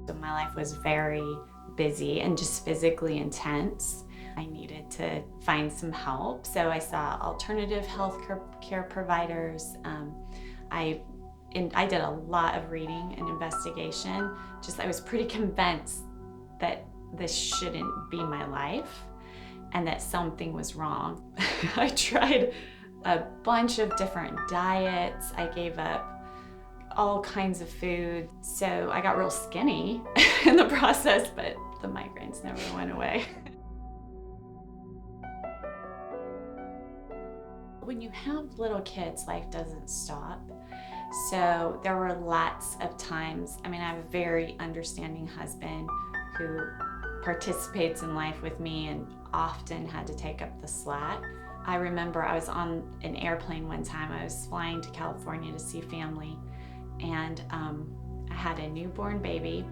So my life was very busy and just physically intense. I needed to find some help, so I saw alternative health care providers. I did a lot of reading and investigation. I was pretty convinced that this shouldn't be my life and that something was wrong. I tried a bunch of different diets. I gave up all kinds of food. So I got real skinny in the process, but the migraines never went away. When you have little kids, life doesn't stop. So there were lots of times, I have a very understanding husband who participates in life with me and often had to take up the slack. I remember I was on an airplane one time. I was flying to California to see family, and I had a newborn baby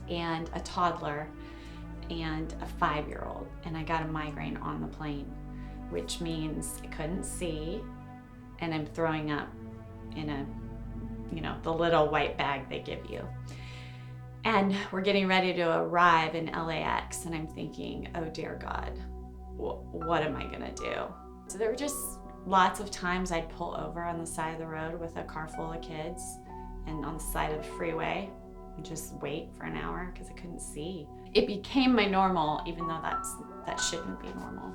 and a toddler and a 5-year-old, and I got a migraine on the plane, which means I couldn't see and I'm throwing up in the little white bag they give you. And we're getting ready to arrive in LAX, and I'm thinking, oh dear God, what am I gonna do? So there were just lots of times I'd pull over on the side of the road with a car full of kids and on the side of the freeway and just wait for an hour because I couldn't see. It became my normal, even though that shouldn't be normal.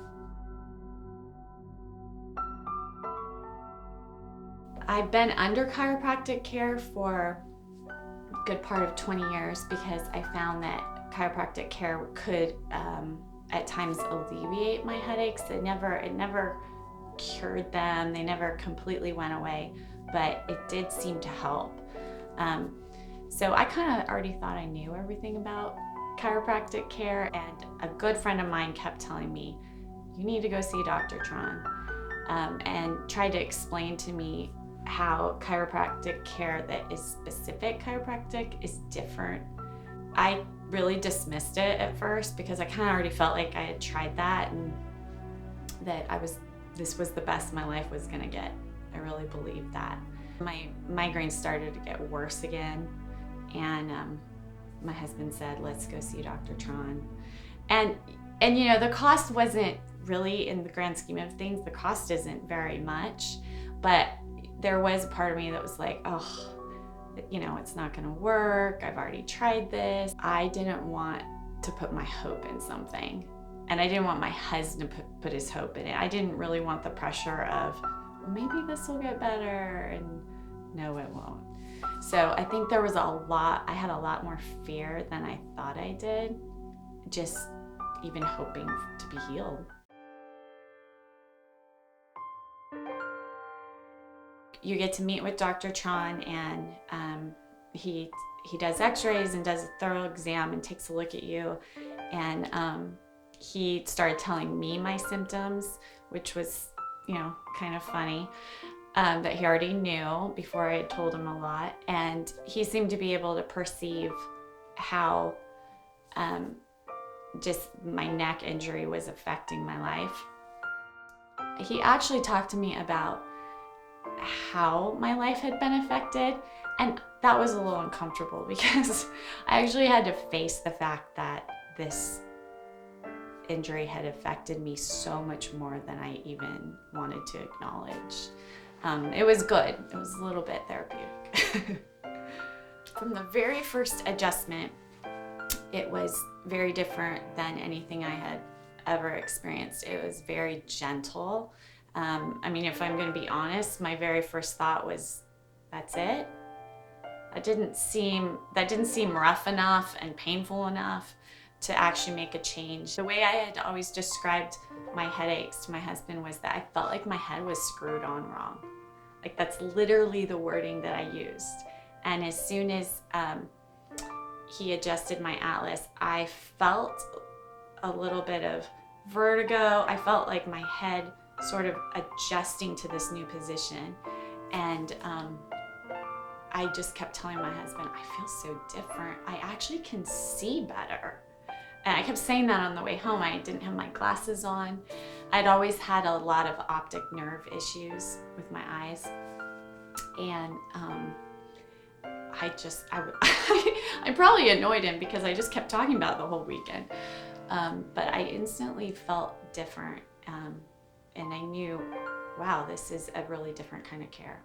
I've been under chiropractic care for a good part of 20 years because I found that chiropractic care could at times alleviate my headaches. It never cured them. They never completely went away, but it did seem to help. So I kind of already thought I knew everything about chiropractic care, and a good friend of mine kept telling me, you need to go see Dr. Tron, and tried to explain to me how chiropractic care that is specific chiropractic is different. I really dismissed it at first because I kind of already felt like I had tried that and that this was the best my life was gonna get. I really believed that. My migraines started to get worse again, and my husband said, let's go see Dr. Tron. And the cost wasn't really, in the grand scheme of things, the cost isn't very much, but there was a part of me that was like, oh, it's not gonna work. I've already tried this. I didn't want to put my hope in something, and I didn't want my husband to put his hope in it. I didn't really want the pressure of, well, maybe this will get better, and no, it won't. So I think there was I had a lot more fear than I thought I did, just even hoping to be healed. You get to meet with Dr. Tron, and he does x-rays and does a thorough exam and takes a look at you. And he started telling me my symptoms, which was, kind of funny, that he already knew before I had told him a lot. And he seemed to be able to perceive how just my neck injury was affecting my life. He actually talked to me about how my life had been affected, and that was a little uncomfortable because I actually had to face the fact that this injury had affected me so much more than I even wanted to acknowledge. It was good. It was a little bit therapeutic. From the very first adjustment, it was very different than anything I had ever experienced. It was very gentle. If I'm going to be honest, my very first thought was, that's it? That didn't seem rough enough and painful enough to actually make a change. The way I had always described my headaches to my husband was that I felt like my head was screwed on wrong. Like, that's literally the wording that I used. And as soon as he adjusted my atlas, I felt a little bit of vertigo. I felt like my head sort of adjusting to this new position. And I just kept telling my husband, I feel so different. I actually can see better. And I kept saying that on the way home. I didn't have my glasses on. I'd always had a lot of optic nerve issues with my eyes. And I probably annoyed him because I just kept talking about it the whole weekend. But I instantly felt different. And I knew, wow, this is a really different kind of care.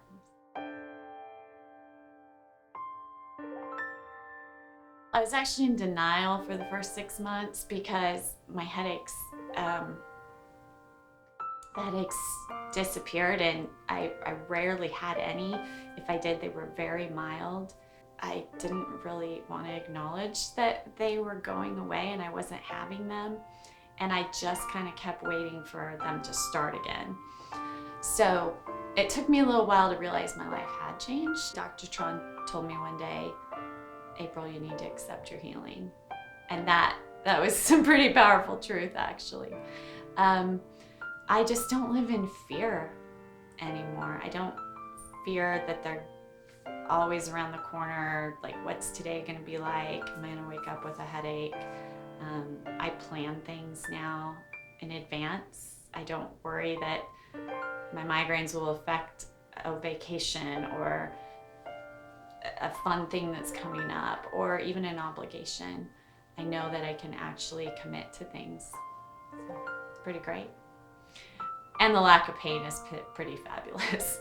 I was actually in denial for the first 6 months because my headaches disappeared, and I rarely had any. If I did, they were very mild. I didn't really want to acknowledge that they were going away and I wasn't having them. And I just kind of kept waiting for them to start again. So it took me a little while to realize my life had changed. Dr. Tron told me one day, April, you need to accept your healing. And that was some pretty powerful truth, actually. I just don't live in fear anymore. I don't fear that they're always around the corner, like what's today gonna be like? Am I gonna wake up with a headache? I plan things now in advance. I don't worry that my migraines will affect a vacation or a fun thing that's coming up or even an obligation. I know that I can actually commit to things. So it's pretty great. And the lack of pain is pretty fabulous.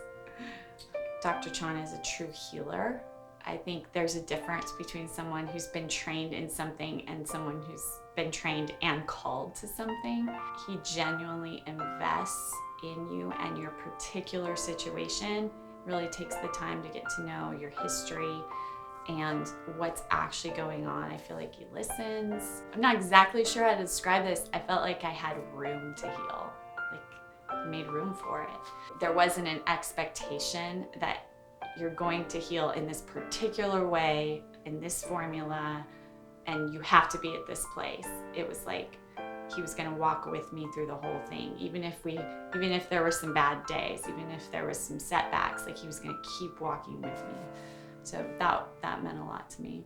Dr. Tron is a true healer. I think there's a difference between someone who's been trained in something and someone who's been trained and called to something. He genuinely invests in you and your particular situation, really takes the time to get to know your history and what's actually going on. I feel like he listens. I'm not exactly sure how to describe this. I felt like I had room to heal, like made room for it. There wasn't an expectation that you're going to heal in this particular way, in this formula, and you have to be at this place. It was like he was gonna walk with me through the whole thing, even if there were some bad days, even if there was some setbacks, like he was gonna keep walking with me. So that meant a lot to me.